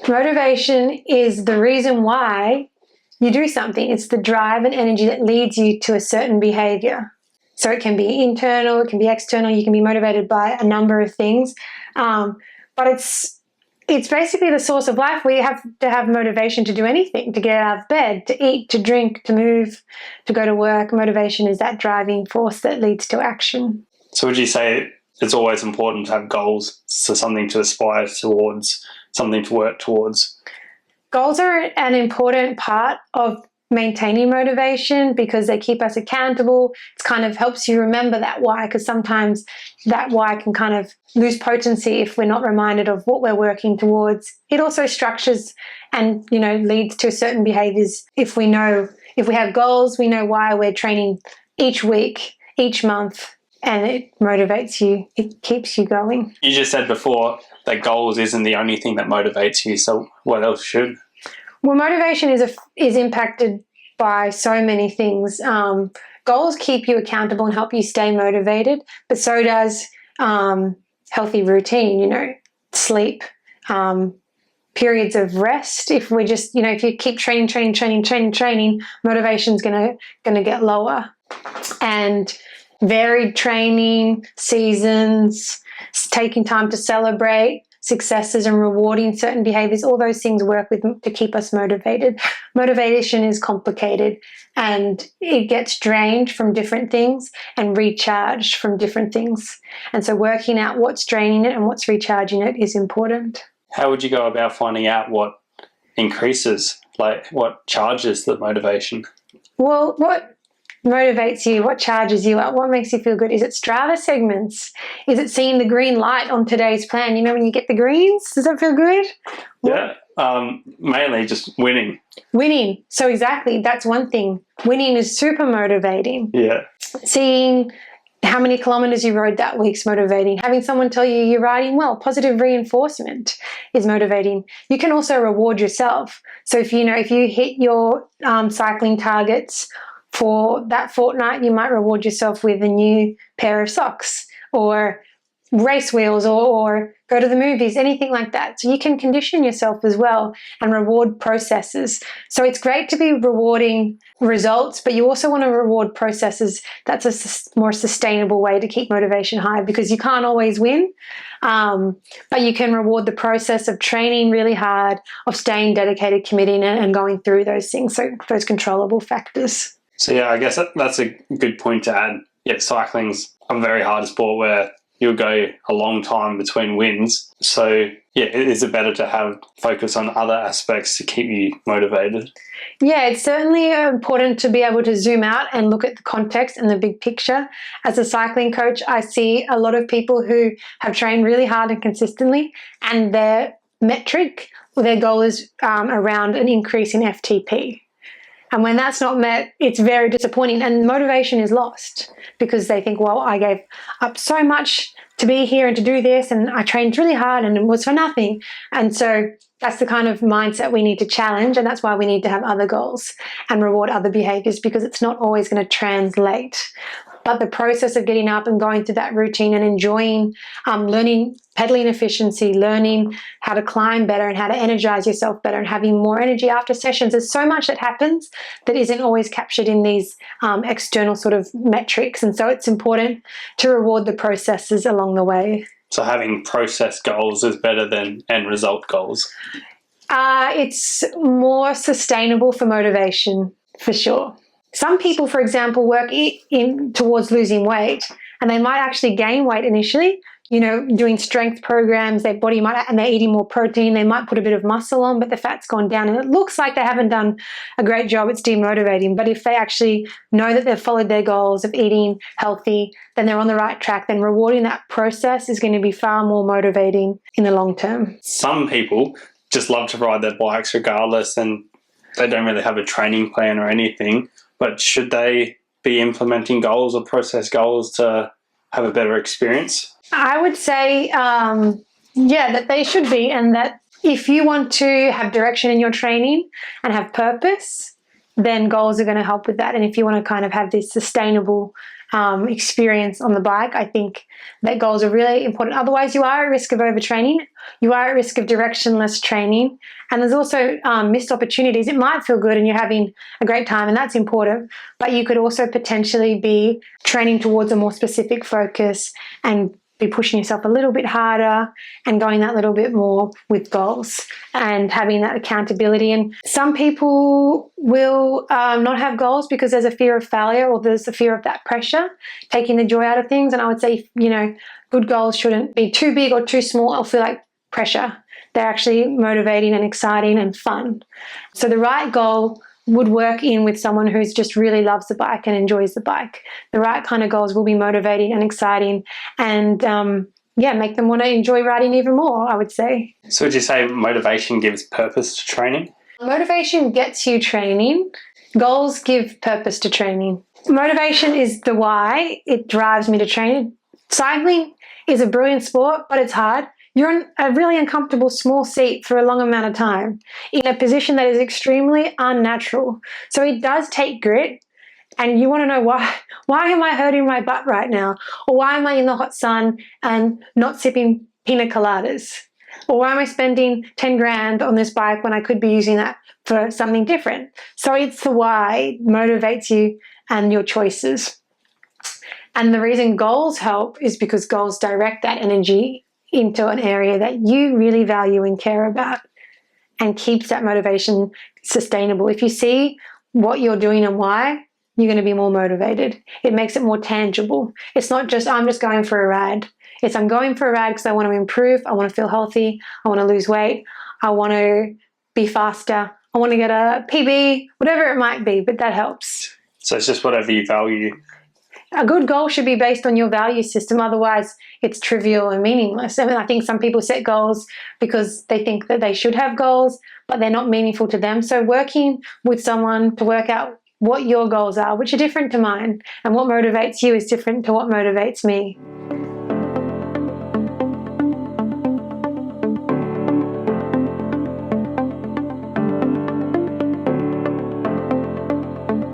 Motivation is the reason why you do something. It's the drive and energy that leads you to a certain behavior. So it can be internal, it can be external, you can be motivated by a number of things. But it's basically the source of life. We have to have motivation to do anything, to get out of bed, to eat, to drink, to move, to go to work. Motivation is that driving force that leads to action. So would you say it's always important to have goals, so something to aspire towards, something to work towards? Goals are an important part of maintaining motivation because they keep us accountable. It kind of helps you remember that why, because sometimes that why can kind of lose potency if we're not reminded of what we're working towards. It also structures and, leads to certain behaviors. If we have goals, we know why we're training each week, each month, and it motivates you. It keeps you going. You just said before that goals isn't the only thing that motivates you. So what else should? Well, motivation is impacted by so many things. Goals keep you accountable and help you stay motivated, but so does healthy routine, sleep, periods of rest. If we're just, if you keep training, motivation's gonna get lower. And varied training, seasons, taking time to celebrate successes and rewarding certain behaviors, all those things work to keep us motivated. Motivation is complicated and it gets drained from different things and recharged from different things. And so working out what's draining it and what's recharging it is important. How would you go about finding out what increases, like what charges the motivation? Well, what motivates you? What charges you up? What makes you feel good? Is it Strava segments? Is it seeing the green light on today's plan? When you get the greens, does that feel good? Yeah, mainly just winning. Winning. So exactly, that's one thing. Winning is super motivating. Yeah. Seeing how many kilometers you rode that week's motivating. Having someone tell you you're riding well, positive reinforcement is motivating. You can also reward yourself. So if you hit your cycling targets for that fortnight, you might reward yourself with a new pair of socks or race wheels or go to the movies, anything like that. So you can condition yourself as well and reward processes. So it's great to be rewarding results, but you also want to reward processes. That's a more sustainable way to keep motivation high because you can't always win, but you can reward the process of training really hard, of staying dedicated, committing, and going through those things, so those controllable factors. So yeah, I guess that's a good point to add. Yeah, cycling's a very hard sport where you'll go a long time between wins. So yeah, is it better to have focus on other aspects to keep you motivated? Yeah, it's certainly important to be able to zoom out and look at the context and the big picture. As a cycling coach, I see a lot of people who have trained really hard and consistently, and their metric or their goal is around an increase in FTP. And when that's not met, it's very disappointing and motivation is lost because they think, well, I gave up so much to be here and to do this and I trained really hard and it was for nothing. And so that's the kind of mindset we need to challenge, and that's why we need to have other goals and reward other behaviors because it's not always going to translate. But the process of getting up and going through that routine and enjoying learning pedaling efficiency, learning how to climb better and how to energize yourself better and having more energy after sessions. There's so much that happens that isn't always captured in these external sort of metrics. And so it's important to reward the processes along the way. So having process goals is better than end result goals? It's more sustainable for motivation, for sure. Some people, for example, work towards losing weight and they might actually gain weight initially, doing strength programs, their body and they're eating more protein, they might put a bit of muscle on, but the fat's gone down and it looks like they haven't done a great job. It's demotivating. But if they actually know that they've followed their goals of eating healthy, then they're on the right track, then rewarding that process is going to be far more motivating in the long term. Some people just love to ride their bikes regardless and they don't really have a training plan or anything, but should they be implementing goals or process goals to have a better experience? I would say, that they should be, and that if you want to have direction in your training and have purpose, then goals are going to help with that. And if you want to kind of have this sustainable experience on the bike, I think that goals are really important. Otherwise, you are at risk of overtraining. You are at risk of directionless training. And there's also missed opportunities. It might feel good and you're having a great time, and that's important, but you could also potentially be training towards a more specific focus and be pushing yourself a little bit harder and going that little bit more with goals and having that accountability. And some people will not have goals because there's a fear of failure, or there's a fear of that pressure taking the joy out of things. And I would say, good goals shouldn't be too big or too small or feel like pressure. They're actually motivating and exciting and fun. So the right goal would work in with someone who's just really loves the bike and enjoys the bike. The right kind of goals will be motivating and exciting and make them want to enjoy riding even more, I would say. So would you say motivation gives purpose to training? Motivation gets you training. Goals give purpose to training. Motivation is the why. It drives me to train. Cycling is a brilliant sport, but it's hard. You're in a really uncomfortable small seat for a long amount of time in a position that is extremely unnatural. So it does take grit, and you want to know why. Why am I hurting my butt right now? Or why am I in the hot sun and not sipping pina coladas? Or why am I spending 10 grand on this bike when I could be using that for something different? So it's the why motivates you and your choices. And the reason goals help is because goals direct that energy into an area that you really value and care about, and keeps that motivation sustainable. If you see what you're doing and why, you're going to be more motivated. It makes it more tangible. It's not just, I'm just going for a ride. It's, I'm going for a ride because I want to improve. I want to feel healthy. I want to lose weight. I want to be faster. I want to get a PB, whatever it might be, but that helps. So it's just whatever you value. A good goal should be based on your value system. Otherwise, it's trivial and meaningless. I mean, I think some people set goals because they think that they should have goals, but they're not meaningful to them. So working with someone to work out what your goals are, which are different to mine, and what motivates you is different to what motivates me.